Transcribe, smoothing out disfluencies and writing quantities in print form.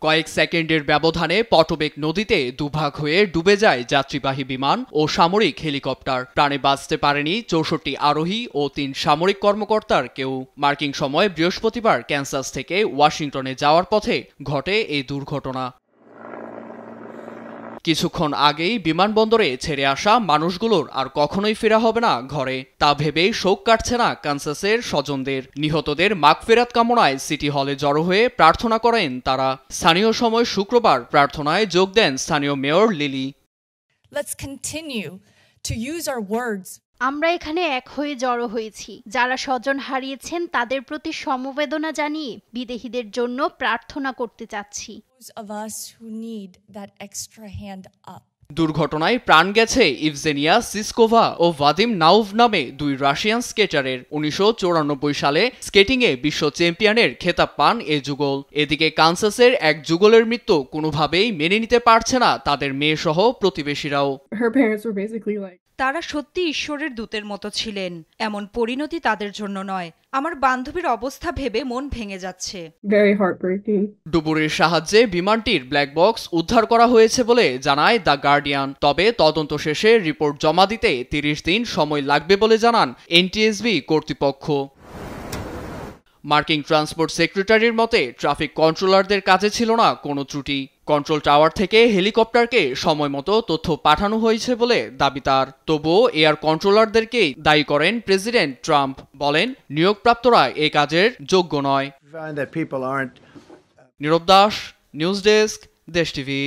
কয়েক সেকেন্ডের ব্যবধানে পটবেগ নদীতে দুভাগ হয়ে ডুবে যায় যাত্রীবাহী বিমান ও সামরিক হেলিকপ্টার। প্রাণে বাঁচতে পারেনি ৬৪ আরোহী ও ৩ সামরিক কর্মকর্তার কেউ। মার্কিন সময় বৃহস্পতিবার ক্যানসাস থেকে ওয়াশিংটনে যাওয়ার পথে ঘটে এই দুর্ঘটনা। কিছুক্ষণ আগেই বিমানবন্দরে ছেড়ে আসা মানুষগুলোর আর কখনোই ফেরা হবে না ঘরে, তা ভেবেই শোক কাটছে না কানসাসের স্বজনদের। নিহতদের মাগফিরাত কামনায় সিটি হলে জড়ো হয়ে প্রার্থনা করেন তারা। স্থানীয় সময় শুক্রবার প্রার্থনায় যোগ দেন স্থানীয় mayor lily. Let's continue to use our words. আমরা এখানে এক হয়ে জড়ো হয়েছি, যারা স্বজন হারিয়েছেন তাদের প্রতি সমবেদনা জানিয়ে বিদেহীদের জন্য প্রার্থনা করতে চাচ্ছি। Those of us who need that extra hand up. দুর্ঘটনায় প্রাণ গেছে ইভজেনিয়া সিসকোভা ও ভাদিম নাউভ নামে 2 রাশিয়ান স্কেটারের। 1994 সালে স্কেটিংয়ে বিশ্ব চ্যাম্পিয়নের খেতাব পান এ যুগল। এদিকে কানসাসের এক যুগলের মৃত্যু কোনোভাবেই মেনে নিতে পারছে না তাদের মেয়েসহ প্রতিবেশীরাও। তারা সত্যি ঈশ্বরের দূতের মতো ছিলেন। এমন পরিণতি তাদের জন্য নয়। আমার বান্ধবীর অবস্থা ভেবে মন ভেঙে যাচ্ছে। ডুবুরির সাহায্যে বিমানটির ব্ল্যাক বক্স উদ্ধার করা হয়েছে বলে জানায় দ্য গার্ডিয়ান। তবে তদন্ত শেষে রিপোর্ট জমা দিতে 30 দিন সময় লাগবে বলে জানান এনটিএসবি কর্তৃপক্ষ। মার্কিন ট্রান্সপোর্ট সেক্রেটারির মতে ট্রাফিক কন্ট্রোলারদের কাজে ছিল না কোনো ত্রুটি। কন্ট্রোল টাওয়ার থেকে হেলিকপ্টারকে সময় মতো তথ্য পাঠানো হয়েছে বলে দাবি তার। তবুও এয়ার কন্ট্রোলারদেরকেই দায়ী করেন প্রেসিডেন্ট ট্রাম্প। বলেন নিয়োগপ্রাপ্তরা এ কাজের যোগ্য নয়। নীরব দাস, নিউজ ডেস্ক, দেশ টিভি।